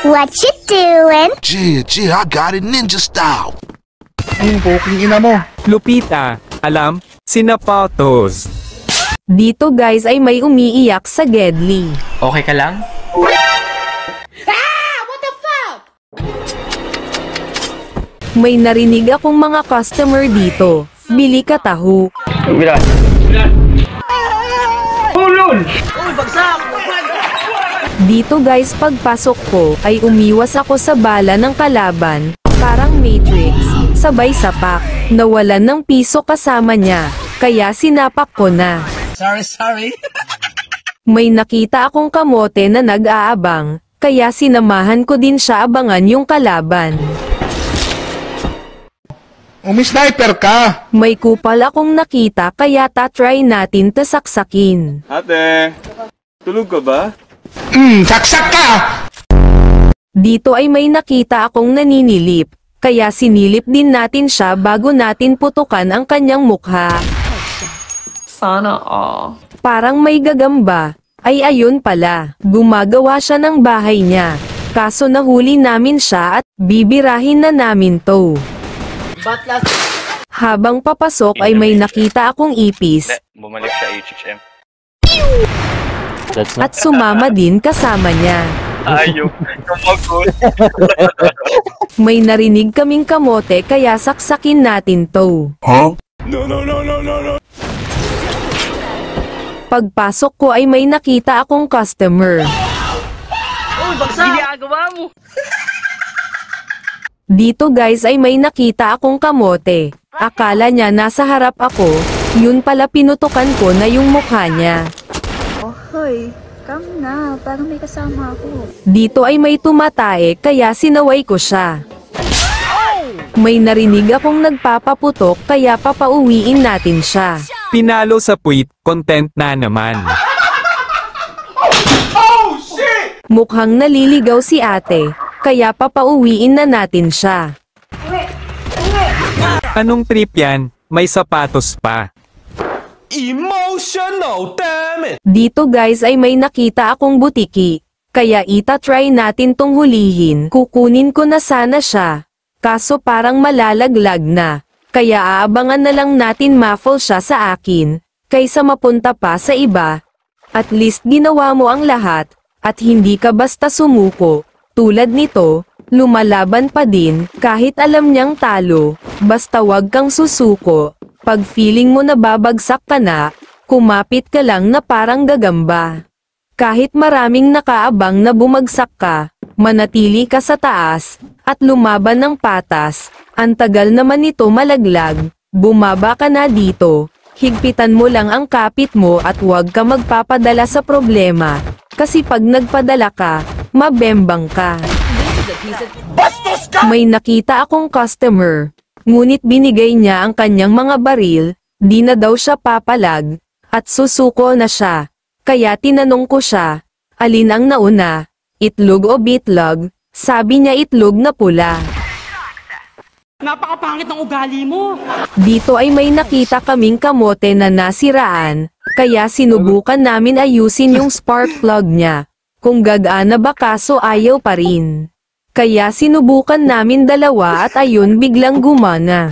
What you doing? Gee, I got it ninja style. Ang poking ina mo. Lupita, alam, sinapatos. Dito guys ay may umiiyak sa Gedli. Okay ka lang? May narinig akong mga customer dito. Bili ka taho. Dito guys pagpasok ko ay umiwas ako sa bala ng kalaban. Parang Matrix. Sabay sapak. Nawalan ng piso kasama niya. Kaya sinapak ko na. Sorry. May nakita akong kamote na nag-aabang. Kaya sinamahan ko din siya abangan yung kalaban. Umi-sniper ka. May kupal akong nakita kaya tatry natin tasaksakin. Ate, tulog ka ba? Saksak ka. Dito ay may nakita akong naninilip. Kaya sinilip din natin siya bago natin putukan ang kanyang mukha. Sana all. Parang may gagamba. Ay ayun pala, gumagawa siya ng bahay niya. Kaso nahuli namin siya at bibirahin na namin to. Habang papasok ay may nakita akong ipis. Bumalik sa HHM. At sumama din kasama niya. Ayok, kumagot. May narinig kaming kamote kaya saksakin natin to. Huh? No. Pagpasok ko ay may nakita akong customer. Ginagawa mo. Dito guys ay may nakita akong kamote. Akala niya nasa harap ako, yun pala pinutukan ko na yung mukha niya. Oh, hoy. Come na, parang may kasama ako. Dito ay may tumatae kaya sinaway ko siya. May narinig akong nagpapaputok kaya papauwiin natin siya. Pinalo sa puwit, content na naman. Mukhang naliligaw si ate, kaya papauwiin na natin siya. Anong trip yan? May sapatos pa. Emotional, damn it! Dito guys ay may nakita akong butiki, kaya itatry natin tong hulihin. Kukunin ko na sana siya, kaso parang malalaglag na. Kaya aabangan na lang natin muffle siya sa akin, kaysa mapunta pa sa iba. At least ginawa mo ang lahat, at hindi ka basta sumuko. Tulad nito, lumalaban pa din, kahit alam niyang talo, basta wag kang susuko. Pag feeling mo na babagsak ka na, kumapit ka lang na parang gagamba. Kahit maraming nakaabang na bumagsak ka, manatili ka sa taas, at lumaban ng patas. Ang tagal naman nito malaglag, bumaba ka na dito, higpitan mo lang ang kapit mo at huwag ka magpapadala sa problema, kasi pag nagpadala ka, mabembang ka. May nakita akong customer, ngunit binigay niya ang kanyang mga baril, di na daw siya papalag, at susuko na siya. Kaya tinanong ko siya, alin ang nauna, itlog o bitlog? Sabi niya itlog na pula. Napakapangit ng ugali mo. Dito ay may nakita kaming kamote na nasiraan, kaya sinubukan namin ayusin yung spark plug niya. Kung gagana ba kaso ayaw pa rin. Kaya sinubukan namin dalawa at ayun biglang gumana.